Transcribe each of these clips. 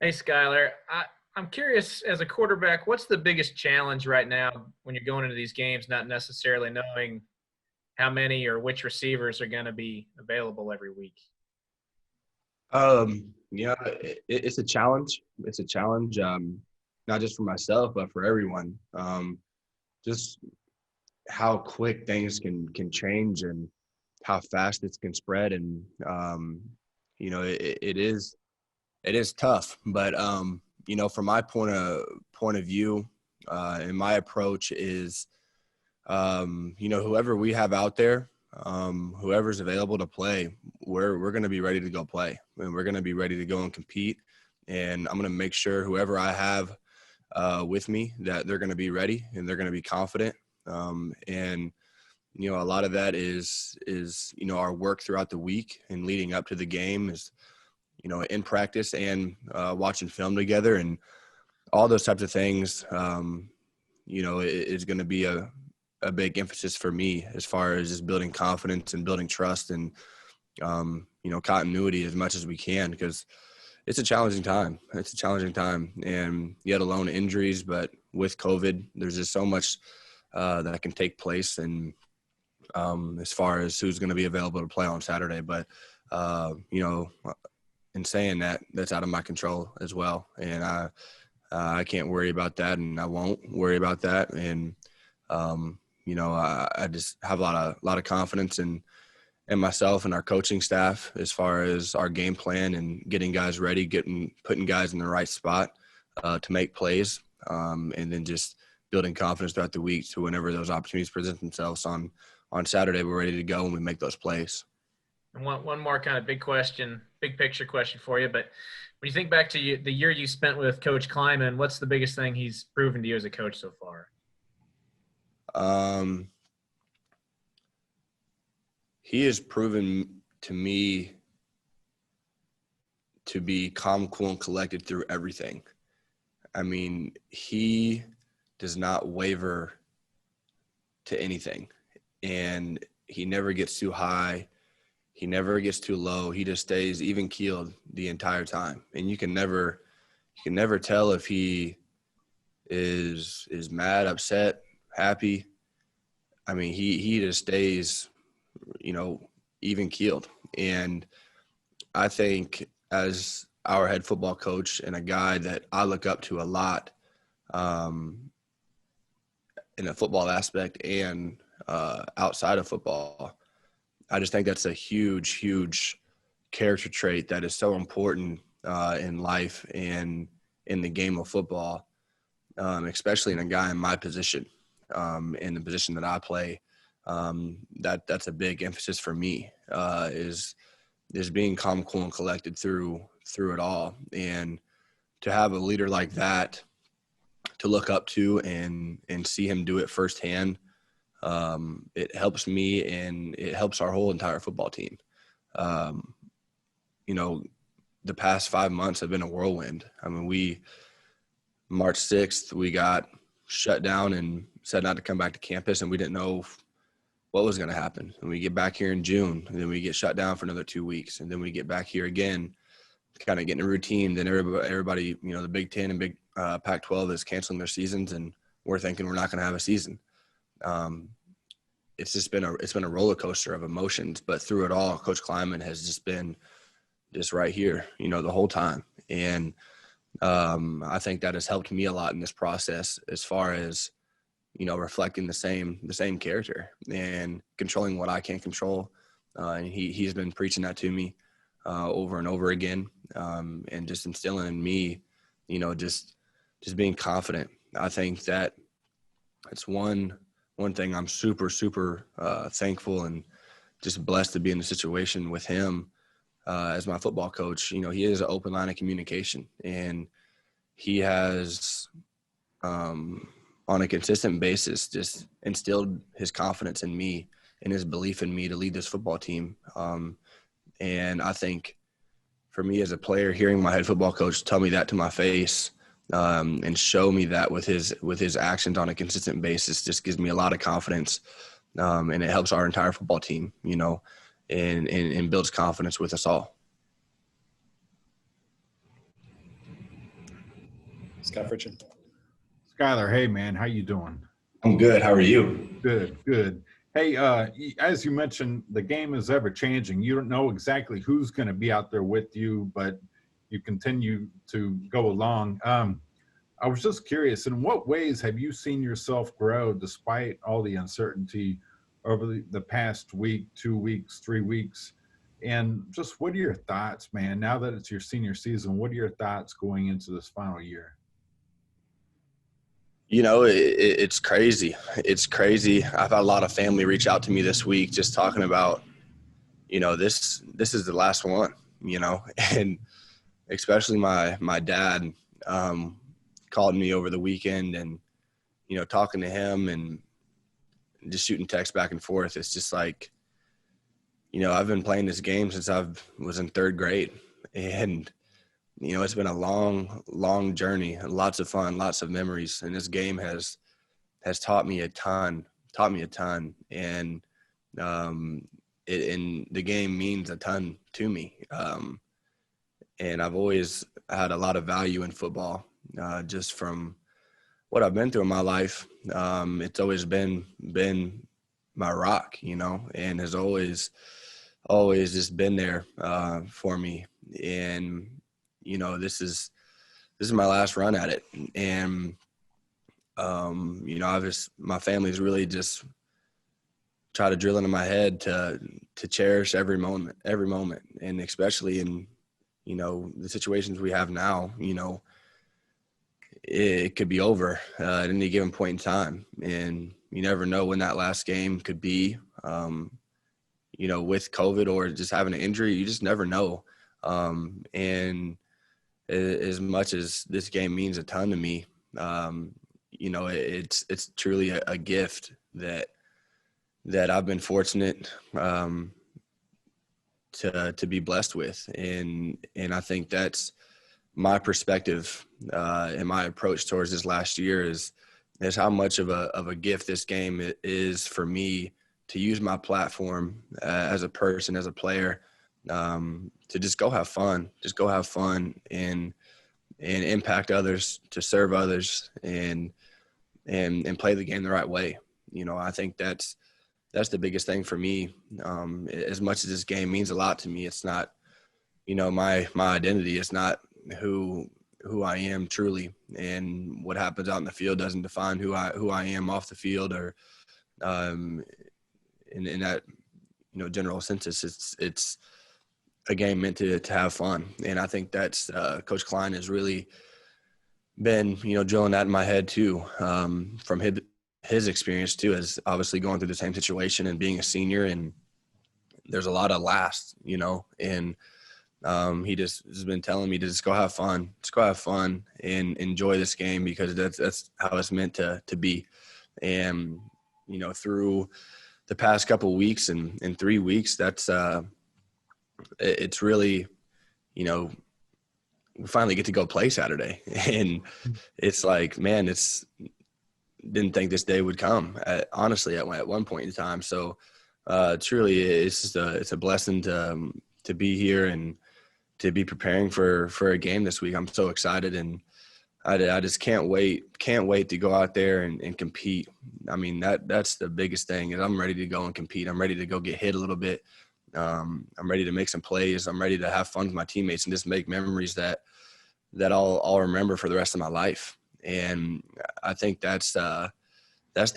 Hey, Skylar. I'm curious, as a quarterback, what's the biggest challenge right now when you're going into these games, not necessarily knowing how many or which receivers are going to be available every week? It's a challenge. It's a challenge, not just for myself, but for everyone. Just how quick things can change and how fast it can spread, and it is tough. But from my point of view, and my approach is, whoever we have out there, whoever's available to play, we're going to be ready to go play, and we're going to be ready to go and compete. And I'm going to make sure whoever I have with me, that they're going to be ready and they're going to be confident. And a lot of that is our work throughout the week and leading up to the game is, in practice and watching film together and all those types of things. Is going to be a big emphasis for me as far as just building confidence and building trust and, continuity as much as we can, because it's a challenging time. It's a challenging time, and yet alone injuries, but with COVID, there's just so much that can take place, and as far as who's going to be available to play on Saturday. But, in saying that, that's out of my control as well. And I can't worry about that, and I won't worry about that. And, I just have a lot of confidence in myself and our coaching staff as far as our game plan and getting guys ready, putting guys in the right spot to make plays, and then just building confidence throughout the week to whenever those opportunities present themselves on Saturday, we're ready to go and we make those plays. And one more kind of big picture question for you. But when you think back to the year you spent with Coach Kleiman, what's the biggest thing he's proven to you as a coach so far? He has proven to me to be calm, cool, and collected through everything. I mean, he does not waver to anything, and he never gets too high. He never gets too low. He just stays even keeled the entire time. And you can never tell if he is mad, upset, happy. I mean, he just stays, even keeled. And I think as our head football coach and a guy that I look up to a lot, in a football aspect and outside of football, I just think that's a huge, huge character trait that is so important in life and in the game of football, especially in a guy in my position, in the position that I play. That's a big emphasis for me, is being calm, cool, and collected through it all. And to have a leader like that to look up to and see him do it firsthand, it helps me and it helps our whole entire football team. The past 5 months have been a whirlwind. I mean, March 6th, we got shut down and said not to come back to campus, and we didn't know what was going to happen. And we get back here in June, and then we get shut down for another 2 weeks, and then we get back here again, kind of getting a routine. Then everybody, the Big Ten and Big Pac-12 is canceling their seasons, and we're thinking we're not going to have a season. It's just been a roller coaster of emotions, but through it all, Coach Kleiman has just been just right here, the whole time. And I think that has helped me a lot in this process as far as, reflecting the same character and controlling what I can't control. And he's been preaching that to me over and over again, and just instilling in me, just being confident. I think that it's one thing I'm super, super thankful and just blessed to be in a situation with him as my football coach. He is an open line of communication, and he has on a consistent basis just instilled his confidence in me and his belief in me to lead this football team. And I think for me as a player, hearing my head football coach tell me that to my face, and show me that with his actions on a consistent basis just gives me a lot of confidence, and it helps our entire football team, and builds confidence with us all. Scott Fritchin. Skylar, hey man, how you doing? I'm good. How are you? Good. Hey, as you mentioned, the game is ever changing. You don't know exactly who's going to be out there with you, but you continue to go along. I was just curious, in what ways have you seen yourself grow despite all the uncertainty over the past week, 2 weeks, 3 weeks? And just what are your thoughts, man? Now that it's your senior season, what are your thoughts going into this final year? It's crazy. It's crazy. I've had a lot of family reach out to me this week just talking about, this is the last one, and especially my dad called me over the weekend and, talking to him and just shooting texts back and forth. It's just like, I've been playing this game since I was in third grade, and it's been a long journey, lots of fun, lots of memories. And this game has taught me a ton, and and the game means a ton to me. And I've always had a lot of value in football, just from what I've been through in my life. It's always been my rock, and has always just been there for me. And this is my last run at it. And, my family's really just try to drill into my head to cherish every moment. And especially in, the situations we have now, it could be over at any given point in time. And you never know when that last game could be, with COVID or just having an injury. You just never know. And as much as this game means a ton to me, it's truly a gift that I've been fortunate to be blessed with. And I think that's my perspective and my approach towards this last year is how much of a gift this game is for me to use my platform as a person, as a player, to just go have fun and impact others, to serve others, and play the game the right way. I think that's the biggest thing for me. As much as this game means a lot to me, it's not, my identity. It's not who I am truly, and what happens out in the field doesn't define who I am off the field, or in that general census. It's a game meant to have fun. And I think that's Coach Klein has really been drilling that in my head too, from his experience too, as obviously going through the same situation and being a senior. And there's a lot of last, and he just has been telling me to just go have fun and enjoy this game, because that's how it's meant to be. And through the past couple of weeks and 3 weeks, that's it's really, we finally get to go play Saturday. And it's like, man, didn't think this day would come, honestly, at one point in time. So truly it's a blessing to be here and to be preparing for a game this week. I'm so excited, and I just can't wait to go out there and compete. I mean, that's the biggest thing, is I'm ready to go and compete. I'm ready to go get hit a little bit. I'm ready to make some plays. I'm ready to have fun with my teammates and just make memories that I'll remember for the rest of my life. And I think that's the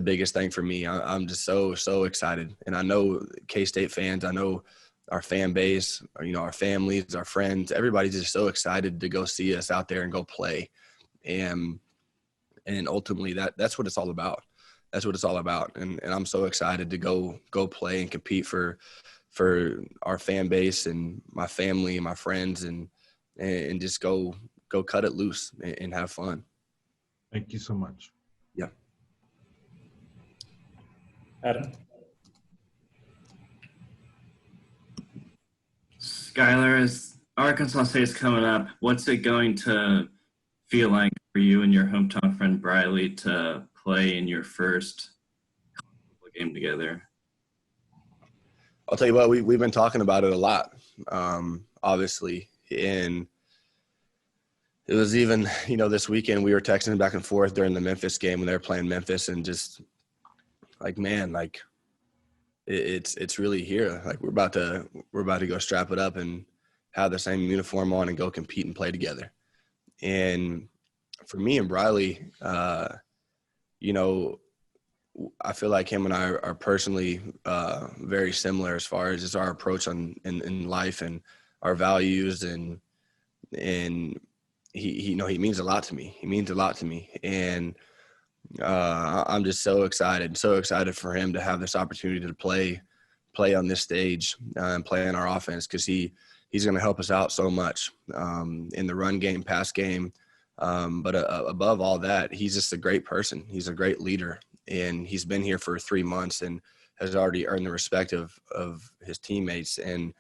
biggest thing for me. I'm just so excited. And I know K-State fans, I know our fan base, our families, our friends, everybody's just so excited to go see us out there and go play. And ultimately that's what it's all about. That's what it's all about. And I'm so excited to go play and compete for our fan base and my family and my friends, and just go cut it loose and have fun. Thank you so much. Yeah. Adam. Skylar, as Arkansas State's coming up, what's it going to feel like for you and your hometown friend Briley to play in your first game together? I'll tell you what, we've been talking about it a lot, obviously, and it was even, this weekend we were texting back and forth during the Memphis game when they were playing Memphis, and just like, man, like it's really here. Like we're about to go strap it up and have the same uniform on and go compete and play together. And for me and Briley, I feel like him and I are personally very similar as far as just our approach in life and our values, and he means a lot to me. He means a lot to me, and I'm just so excited for him to have this opportunity to play on this stage and play in our offense, because he's going to help us out so much in the run game, pass game. But above all that, he's just a great person. He's a great leader, and he's been here for 3 months and has already earned the respect of his teammates, and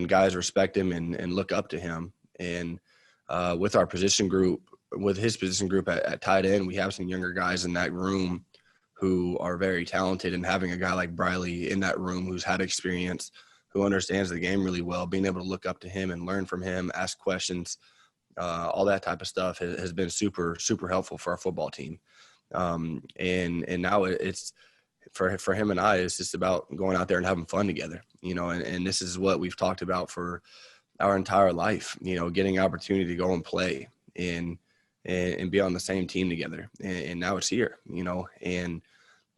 guys respect him and look up to him. And with his position group at tight end, we have some younger guys in that room who are very talented, and having a guy like Briley in that room who's had experience, who understands the game really well, being able to look up to him and learn from him, ask questions, all that type of stuff has been super, super helpful for our football team. And now it's for him and I, it's just about going out there and having fun together, and this is what we've talked about for our entire life, getting an opportunity to go and play and be on the same team together. And now it's here, and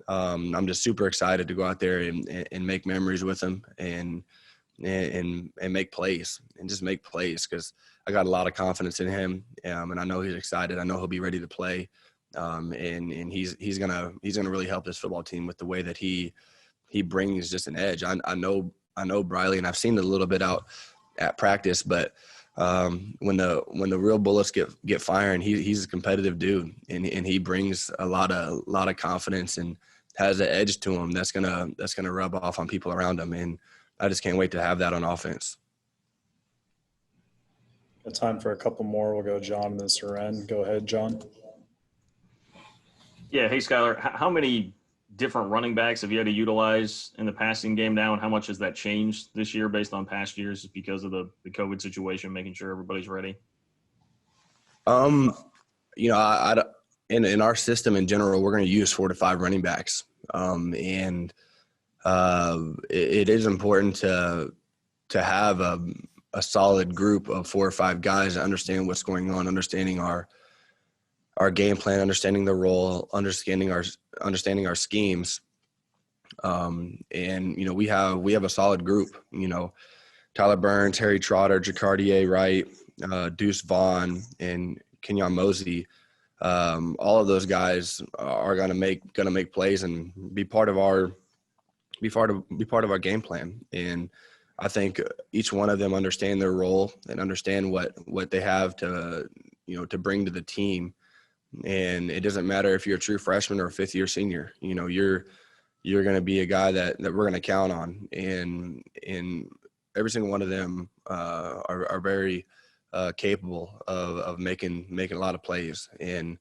I'm just super excited to go out there and make memories with him and make plays, and just make plays, because I got a lot of confidence in him, and I know he's excited. I know he'll be ready to play, and he's gonna really help this football team with the way that he brings just an edge. I know Briley, and I've seen it a little bit out at practice, but when the real bullets get firing, he's a competitive dude, and he brings a lot of confidence and has an edge to him that's gonna rub off on people around him, and I just can't wait to have that on offense. Got time for a couple more. We'll go John and then Seren. Go ahead, John. Yeah. Hey, Skylar, how many different running backs have you had to utilize in the passing game now, and how much has that changed this year based on past years because of the COVID situation, making sure everybody's ready? In our system in general, we're going to use 4 to 5 running backs. And it is important to have a solid group of 4 or 5 guys that understand what's going on, understanding our game plan, understanding the role, understanding our schemes. And we have a solid group. Tyler Burns, Harry Trotter, Jacardier Wright, Deuce Vaughn, and Kenyon Mosey. All of those guys are gonna make plays and be part of our game plan. And I think each one of them understand their role and understand what they have to bring to the team. And it doesn't matter if you're a true freshman or a 5th-year senior. You're going to be a guy that we're going to count on. And every single one of them are very capable of making a lot of plays. And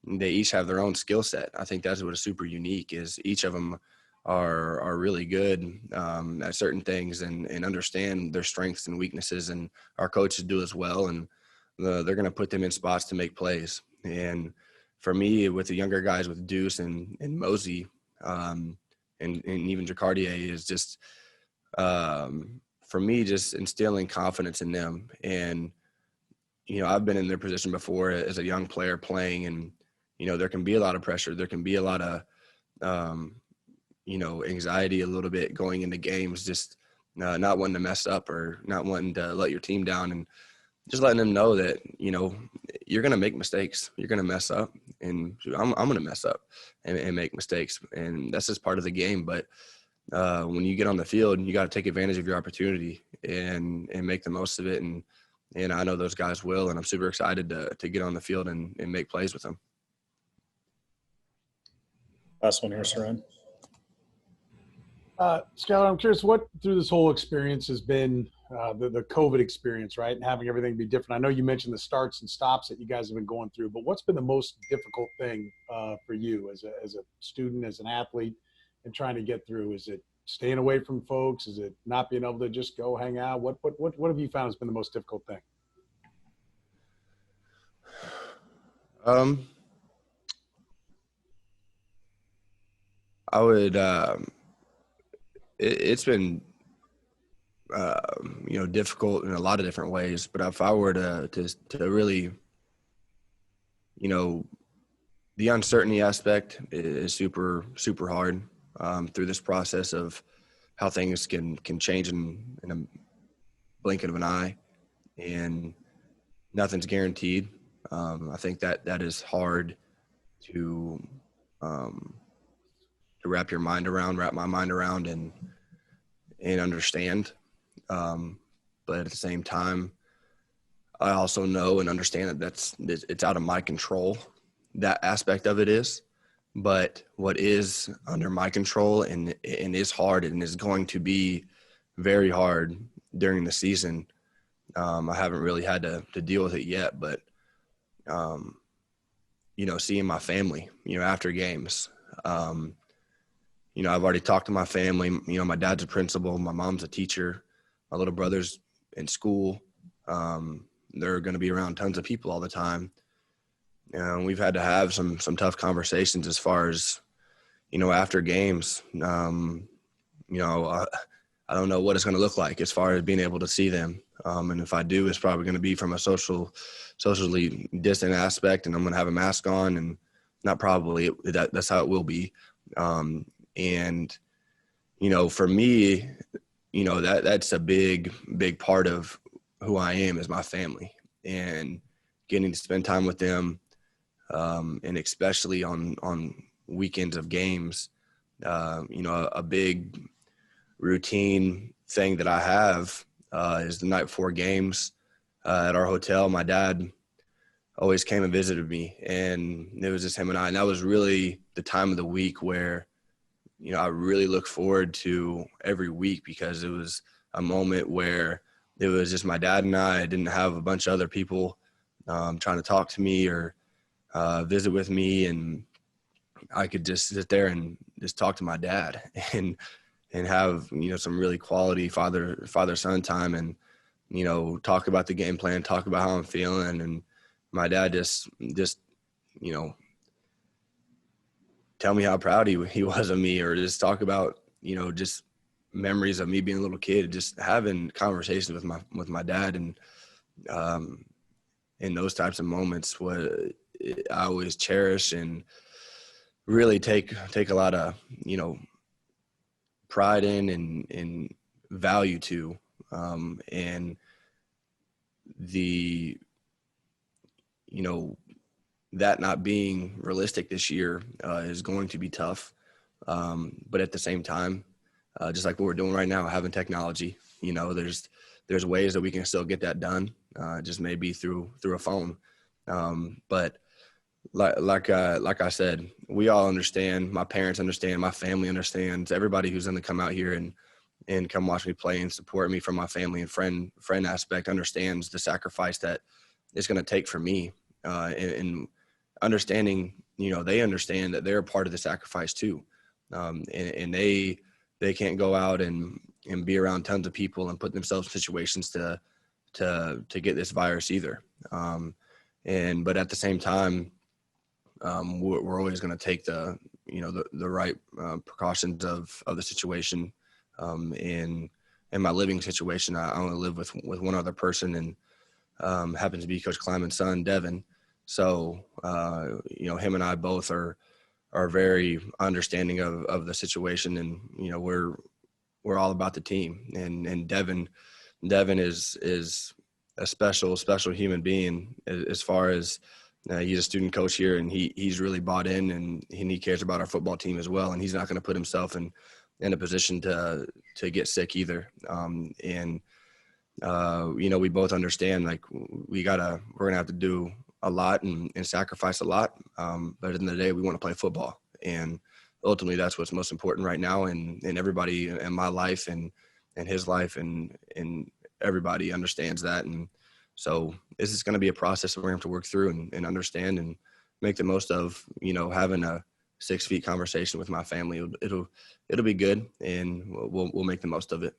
they each have their own skill set. I think that's what is super unique, is each of them are really good at certain things and understand their strengths and weaknesses. And our coaches do as well. And they're going to put them in spots to make plays. And for me, with the younger guys, with Deuce and Mosey, and even Jacardier, is just for me, just instilling confidence in them. And I've been in their position before as a young player playing, and there can be a lot of pressure. There can be a lot of anxiety a little bit going into games, just not wanting to mess up or not wanting to let your team down, and just letting them know that, you're going to make mistakes. You're going to mess up, and I'm going to mess up and make mistakes. And that's just part of the game. But when you get on the field, you got to take advantage of your opportunity and make the most of it. And I know those guys will, and I'm super excited to get on the field and make plays with them. Last one here, Seren. Skylar, I'm curious what through this whole experience has been the COVID experience, right? And having everything be different. I know you mentioned the starts and stops that you guys have been going through, but what's been the most difficult thing for you as a student, as an athlete, and trying to get through? Is it staying away from folks? Is it not being able to just go hang out? What have you found has been the most difficult thing? I would. It's been difficult in a lot of different ways. But if I were to really, the uncertainty aspect is super super hard through this process of how things can change in a blink of an eye, and nothing's guaranteed. I think that is hard to wrap my mind around and understand. But at the same time, I also know and understand that it's out of my control. That aspect of it is, but what is under my control and is hard and is going to be very hard during the season. I haven't really had to deal with it yet, but seeing my family, after games, I've already talked to my family. My dad's a principal, my mom's a teacher, my little brother's in school. They're going to be around tons of people all the time. And we've had to have some tough conversations as far as, after games. I don't know what it's going to look like as far as being able to see them. And if I do, it's probably going to be from a socially distant aspect, and I'm going to have a mask on, and not probably that's how it will be. And, for me, that's a big part of who I am is my family, and getting to spend time with them. And especially on weekends of games, a big routine thing that I have is the night before games at our hotel. My dad always came and visited me, and it was just him and I. And that was really the time of the week where, I really look forward to every week, because it was a moment where it was just my dad and I didn't have a bunch of other people trying to talk to me or visit with me, and I could just sit there and just talk to my dad and have, some really quality father-son time, and, talk about the game plan, talk about how I'm feeling. And my dad just tell me how proud he was of me, or just talk about, just memories of me being a little kid, just having conversations with my dad. And in those types of moments, what I always cherish and really take a lot of, pride in and value to, and the, that not being realistic this year is going to be tough. But at the same time, just like what we're doing right now, having technology, there's ways that we can still get that done, just maybe through a phone. But like I said, we all understand. My parents understand. My family understands. Everybody who's going to come out here and come watch me play and support me from my family and friend aspect understands the sacrifice that it's going to take for me. And understanding, they understand that they're a part of the sacrifice too. And they can't go out and be around tons of people and put themselves in situations to get this virus either. But at the same time, we're always going to take the right precautions of the situation. In my living situation, I only live with one other person, and happens to be Coach Kleiman's son, Devin. So, him and I both are very understanding of the situation, and, we're all about the team. And Devin is a special human being as far as he's a student coach here, and he's really bought in, and he cares about our football team as well. And he's not going to put himself in a position to get sick either. We both understand, like, we're going to have to do a lot and sacrifice a lot. But at the end of the day, we want to play football. And ultimately that's what's most important right now. And everybody in my life and his life and everybody understands that. And so this is going to be a process that we're going to have to work through and understand and make the most of, having a 6 feet conversation with my family. It'll be good, and we'll make the most of it.